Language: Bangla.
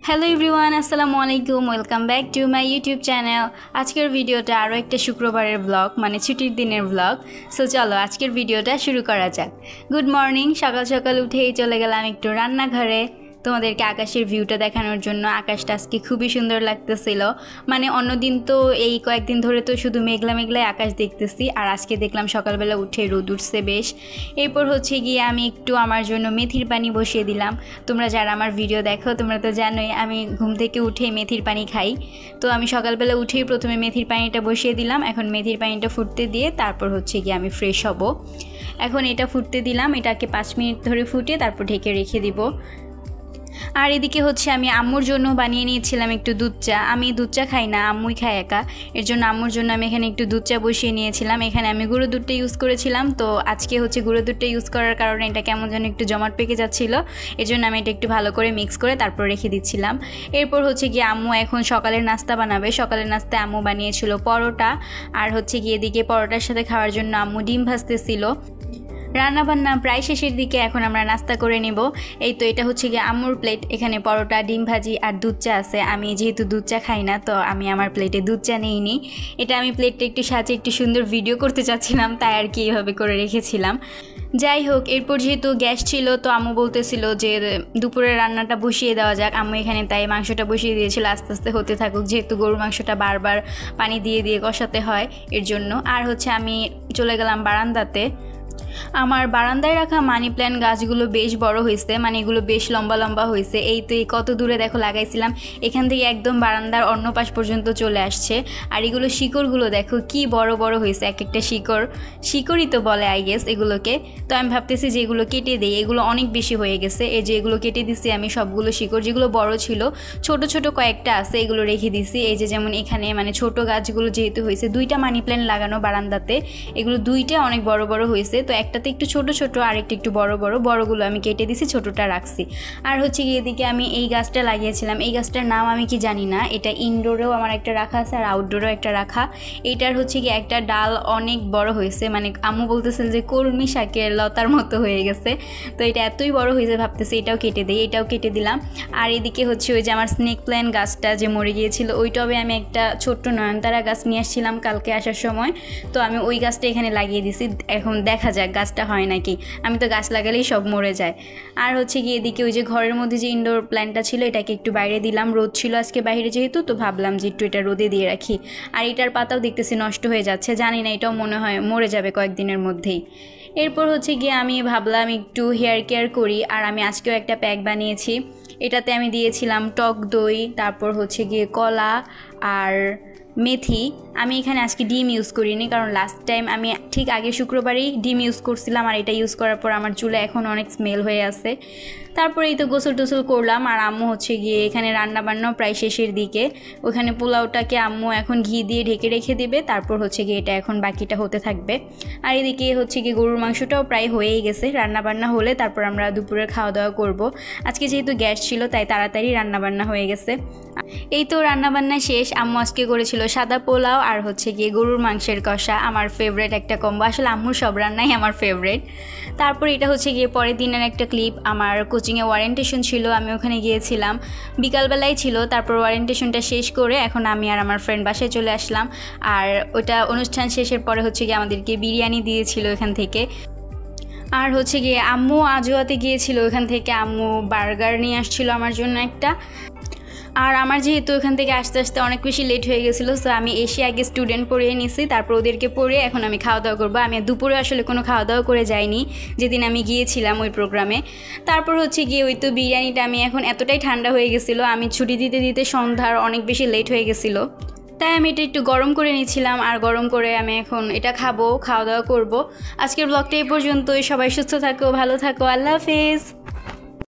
হ্যালো এভরিওয়ান, আসসালামু আলাইকুম। Welcome back to my YouTube channel. আজকের ভিডিওটা আরও একটা শুক্রবারের ব্লগ, মানে ছুটির দিনের ব্লগ। সো চলো আজকের ভিডিওটা শুরু করা যাক। Good morning. সকাল সকাল উঠেই চলে গেলাম একটু রান্নাঘরে তোমাদেরকে আকাশের ভিউটা দেখানোর জন্য। আকাশটা আজকে খুবই সুন্দর লাগতেছিল। মানে অন্যদিন তো এই কয়েকদিন ধরে তো শুধু মেঘলা মেঘলাই আকাশ দেখতেছি, আর আজকে দেখলাম সকালবেলা উঠে রোদ উঠছে বেশ। এরপর হচ্ছে গিয়ে আমি একটু আমার জন্য মেথির পানি বসিয়ে দিলাম। তোমরা যারা আমার ভিডিও দেখো তোমরা তো জানোই আমি ঘুম থেকে উঠে মেথির পানি খাই। তো আমি সকালবেলা উঠেই প্রথমে মেথির পানিটা বসিয়ে দিলাম। এখন মেথির পানিটা ফুটতে দিয়ে তারপর হচ্ছে গিয়ে আমি ফ্রেশ হব। এখন এটা ফুটতে দিলাম, এটাকে 5 মিনিট ধরে ফুটিয়ে তারপর ঢেকে রেখে দিব। আর এদিকে হচ্ছে আমি আম্মুর জন্য বানিয়ে নিয়েছিলাম একটু দুধ চা। আমি দুধ চা খাই না, আম্মুই খায় একা। এর জন্য আম্মুর জন্য আমি এখানে একটু দুধ চা বসিয়ে নিয়েছিলাম। এখানে আমি গুঁড়ো দুধটা ইউজ করেছিলাম, তো আজকে হচ্ছে গুঁড়ো দুধটা ইউজ করার কারণে এটা কেমন যেন একটু জমাট পেকে যাচ্ছিল। এর জন্য আমি এটা একটু ভালো করে মিক্স করে তারপর রেখে দিচ্ছিলাম। এরপর হচ্ছে গিয়ে আম্মু এখন সকালের নাস্তা বানাবে। সকালের নাস্তায় আম্মু বানিয়েছিল পরোটা, আর হচ্ছে গিয়ে এদিকে পরোটার সাথে খাওয়ার জন্য আম্মু ডিম ভাজতেছিল। রান্নাবান্না প্রায় শেষের দিকে, এখন আমরা নাস্তা করে নেব। এই তো এটা হচ্ছে গিয়ে আম্মুর প্লেট। এখানে পরোটা, ডিম ভাজি আর দুধ চা আছে। আমি যেহেতু দুধ চা খাই না, তো আমি আমার প্লেটে দুধ চা নিইনি। এটা আমি প্লেটটা একটু সাজিয়ে একটু সুন্দর ভিডিও করতে চাচ্ছিলাম, তাই আর কি এইভাবে করে রেখেছিলাম। যাই হোক, এরপর যেহেতু গ্যাস ছিল তো আম্মু বলতেছিল যে দুপুরের রান্নাটা বসিয়ে দেওয়া যাক। আম্মু এখানে তাই মাংসটা বসিয়ে দিয়েছিল, আস্তে আস্তে হতে থাকুক, যেহেতু গরুর মাংসটা বারবার পানি দিয়ে দিয়ে কষাতে হয় এর জন্য। আর হচ্ছে আমি চলে গেলাম বারান্দাতে। আমার বারান্দায় রাখা মানি প্ল্যান্ট গাছগুলো বেশ বড় হয়েছে, মানে এগুলো বেশ লম্বা লম্বা হয়েছে। এই তো এই কত দূরে দেখো লাগাইছিলাম, এখান থেকে একদম বারান্দার অন্য পাশ পর্যন্ত চলে আসছে। আর এগুলো শিকড়গুলো দেখো কি বড় বড় হয়েছে, এক একটা শিকড়ই তো বলে আই গেস এগুলোকে। তো আমি ভাবতেছি যে এগুলো কেটে দিই, এগুলো অনেক বেশি হয়ে গেছে। এই যে এগুলো কেটে দিছি আমি সবগুলো শিকড়, যেগুলো বড় ছিল ছোট ছোট কয়েকটা আছে এগুলো রেখে দিছি। এই যে যেমন এখানে মানে ছোট গাছগুলো যেহেতু হয়েছে, 2টা মানি প্ল্যান্ট লাগানো বারান্দাতে, এগুলো 2টা অনেক বড় বড় হয়েছে। তো একটাতে একটু ছোট ছোট আর একটা একটু বড় বড়, বড়গুলো আমি কেটে দিছি, ছোটটা রাখছি। আর হচ্ছে গিয়ে এদিকে আমি এই গাছটা লাগিয়েছিলাম। এই গাছটার নাম আমি কি জানি না, এটা ইনডোরেও আমার একটা রাখা আছে আর আউটডোরেও একটা রাখা। এইটার হচ্ছে গিয়ে একটা ডাল অনেক বড় হয়েছে, মানে আম্মু বলতেছেন যে কলমি শাকের লতার মতো হয়ে গেছে। তো এটা এতই বড় হয়েছে, ভাবতেছি এটাও কেটে দিই, এটাও কেটে দিলাম। আর এদিকে হচ্ছে ওই যে আমার স্নেক প্ল্যান্ট গাছটা যে মরে গিয়েছিল, ওই টবে আমি একটা ছোট্ট নয়নতারা গাছ নিয়ে আসছিলাম কালকে আসার সময়। তো আমি ওই গাছটা এখানে লাগিয়ে দিছি, এখন দেখা যাক গাছটা হয় নাকি। আমি তো গাছ লাগালেই সব মরে যায়। আর হচ্ছে গিয়ে এদিকে ওই যে ঘরের মধ্যে যে ইনডোর প্ল্যান্টটা ছিল এটাকে একটু বাইরে দিলাম। রোদ ছিল আজকে বাইরে যেহেতু, তো ভাবলাম যে একটু এটা রোদে দিয়ে রাখি। আর এটার পাতাও দেখতেছি নষ্ট হয়ে যাচ্ছে, জানি না এটাও মনে হয় মরে যাবে কয়েকদিনের মধ্যেই। এরপর হচ্ছে গিয়ে আমি ভাবলাম একটু হেয়ার কেয়ার করি, আর আমি আজকেও একটা প্যাক বানিয়েছি। এটাতে আমি দিয়েছিলাম টক দই, তারপর হচ্ছে গিয়ে কলা আর মেথি। আমি এখানে আজকে ডিম ইউজ করিনি, কারণ লাস্ট টাইম আমি ঠিক আগে শুক্রবারেই ডিম ইউজ করছিলাম, আর এটা ইউজ করার পর আমার চুলে এখন অনেক স্মেল হয়ে আছে। তারপরে এই তো গোসল টোসল করলাম, আর আম্মু হচ্ছে গিয়ে এখানে রান্নাবান্নাও প্রায় শেষের দিকে। ওখানে পোলাওটাকে আম্মু এখন ঘি দিয়ে ঢেকে রেখে দেবে, তারপর হচ্ছে গিয়ে এটা এখন বাকিটা হতে থাকবে। আর এদিকে হচ্ছে গিয়ে গরুর মাংসটাও প্রায় হয়েই গেছে। রান্নাবান্না হলে তারপর আমরা দুপুরের খাওয়া দাওয়া করব। আজকে যেহেতু গ্যাস ছিল তাই তাড়াতাড়ি রান্নাবান্না হয়ে গেছে। এই তো রান্নাবান্না শেষ। আম্মু আজকে করেছিল সাদা পোলাও আর হচ্ছে গিয়ে গরুর মাংসের কষা, আমার ফেভারিট একটা কম্বো। আসলে আম্মুর সব রান্নাই আমার ফেভারিট। তারপর এটা হচ্ছে গিয়ে পরের দিনের একটা ক্লিপ। আমার কোচিংয়ে ওয়ারেন্টেশন ছিল, আমি ওখানে গিয়েছিলাম, বিকালবেলায় ছিল। তারপর ওয়ারেন্টেশনটা শেষ করে এখন আমি আর আমার ফ্রেন্ড বাসায় চলে আসলাম। আর ওটা অনুষ্ঠান শেষের পরে হচ্ছে গিয়ে আমাদেরকে বিরিয়ানি দিয়েছিল এখান থেকে। আর হচ্ছে গিয়ে আম্মু আজওয়াতে গিয়েছিল, ওখান থেকে আম্মু বার্গার নিয়ে আসছিল আমার জন্য একটা। আর আমার যেহেতু ওখান থেকে আস্তে আস্তে অনেক বেশি লেট হয়ে গেছিলো, সো আমি এসে আগে স্টুডেন্ট পড়িয়ে নিছি, তারপর ওদেরকে পড়িয়ে এখন আমি খাওয়া দাওয়া করবো। আমি দুপুরে আসলে কোনো খাওয়া দাওয়া করে যাইনি যেদিন আমি গিয়েছিলাম ওই প্রোগ্রামে। তারপর হচ্ছে গিয়ে ওই তো বিরিয়ানিটা আমি এখন এতটাই ঠান্ডা হয়ে গেছিলো, আমি ছুটি দিতে দিতে সন্ধ্যার অনেক বেশি লেট হয়ে গেছিলো, তাই আমি এটা একটু গরম করে নিয়েছিলাম। আর গরম করে আমি এখন এটা খাবো, খাওয়া দাওয়া করবো। আজকের ব্লগটা এই পর্যন্তই। সবাই সুস্থ থাকো, ভালো থাকো, আল্লাহ হাফেজ।